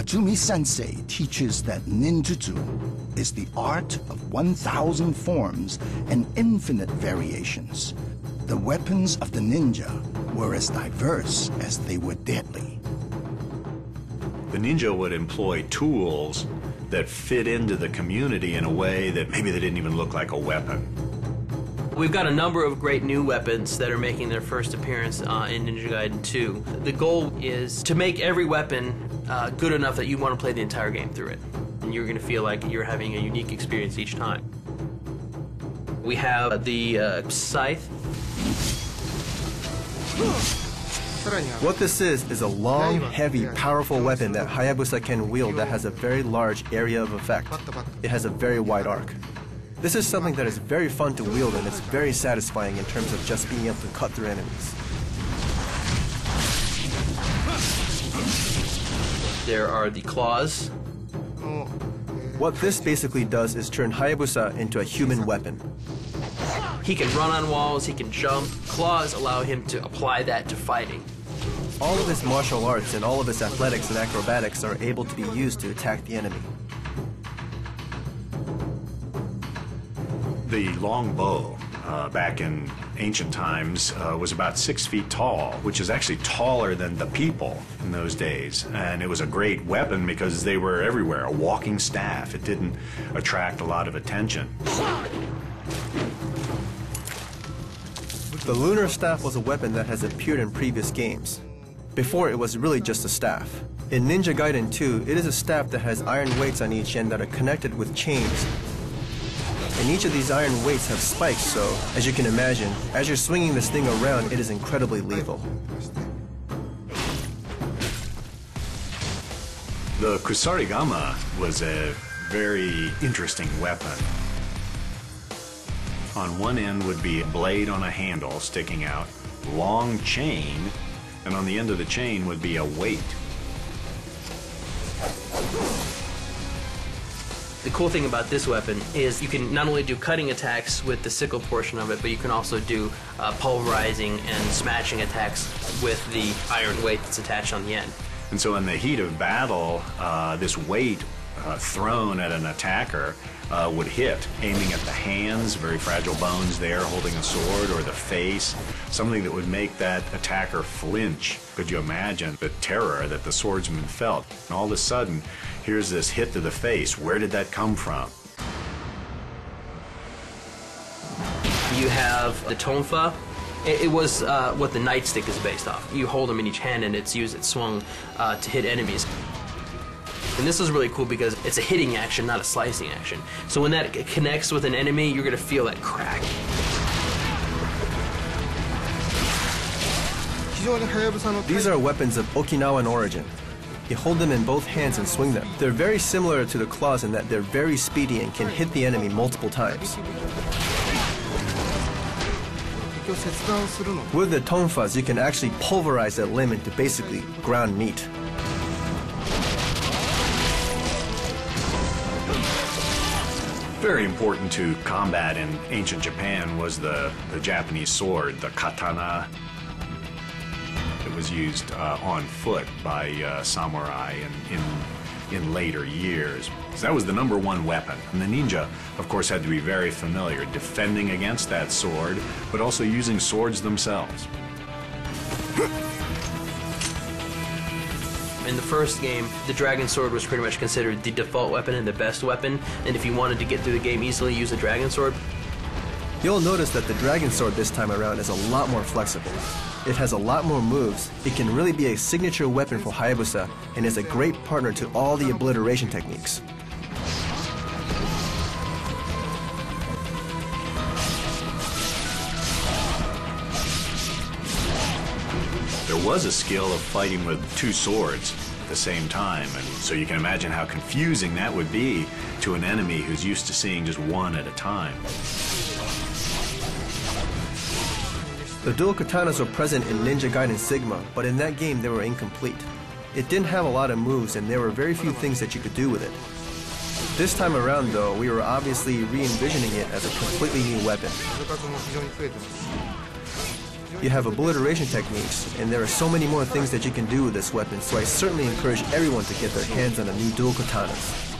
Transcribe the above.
Tatsumi-sensei teaches that ninjutsu is the art of 1,000 forms and infinite variations. The weapons of the ninja were as diverse as they were deadly. The ninja would employ tools that fit into the community in a way that maybe they didn't even look like a weapon. We've got a number of great new weapons that are making their first appearance in Ninja Gaiden 2. The goal is to make every weapon good enough that you want to play the entire game through it. And you're going to feel like you're having a unique experience each time. We have the Scythe. What this is a long, heavy, powerful weapon that Hayabusa can wield that has a very large area of effect. It has a very wide arc. This is something that is very fun to wield, and it's very satisfying in terms of just being able to cut through enemies. There are the claws. What this basically does is turn Hayabusa into a human weapon. He can run on walls, he can jump. Claws allow him to apply that to fighting. All of his martial arts and all of his athletics and acrobatics are able to be used to attack the enemy. The longbow, back in ancient times, was about 6 feet tall, which is actually taller than the people in those days. And it was a great weapon because they were everywhere, a walking staff. It didn't attract a lot of attention. The Lunar Staff was a weapon that has appeared in previous games. Before, it was really just a staff. In Ninja Gaiden 2, it is a staff that has iron weights on each end that are connected with chains. And each of these iron weights have spikes, so, as you can imagine, as you're swinging this thing around, it is incredibly lethal. The kusarigama was a very interesting weapon. On one end would be a blade on a handle sticking out, long chain, and on the end of the chain would be a weight. The cool thing about this weapon is you can not only do cutting attacks with the sickle portion of it, but you can also do pulverizing and smashing attacks with the iron weight that's attached on the end. And so in the heat of battle, this weight thrown at an attacker would hit, aiming at the hands, very fragile bones there holding a sword, or the face, something that would make that attacker flinch. Could you imagine the terror that the swordsman felt? And all of a sudden, here's this hit to the face. Where did that come from? You have the Tonfa. It was what the nightstick is based off. You hold them in each hand and it's swung to hit enemies. And this is really cool because it's a hitting action, not a slicing action. So when that connects with an enemy, you're going to feel that crack. These are weapons of Okinawan origin. You hold them in both hands and swing them. They're very similar to the claws in that they're very speedy and can hit the enemy multiple times. With the Tonfas, you can actually pulverize that limb into basically ground meat. Very important to combat in ancient Japan was the Japanese sword, the katana. It was used on foot by samurai in later years. So that was the #1 weapon. And the ninja, of course, had to be very familiar defending against that sword, but also using swords themselves. In the first game, the Dragon Sword was pretty much considered the default weapon and the best weapon, and if you wanted to get through the game easily, use the Dragon Sword. You'll notice that the Dragon Sword this time around is a lot more flexible. It has a lot more moves, it can really be a signature weapon for Hayabusa, and is a great partner to all the obliteration techniques. There was a skill of fighting with 2 swords at the same time, and so you can imagine how confusing that would be to an enemy who's used to seeing just one at a time. The Duel Katanas were present in Ninja Gaiden Sigma, but in that game they were incomplete. It didn't have a lot of moves and there were very few things that you could do with it. This time around though, we were obviously re-envisioning it as a completely new weapon. You have obliteration techniques, and there are so many more things that you can do with this weapon, so I certainly encourage everyone to get their hands on a new Duel Katanas.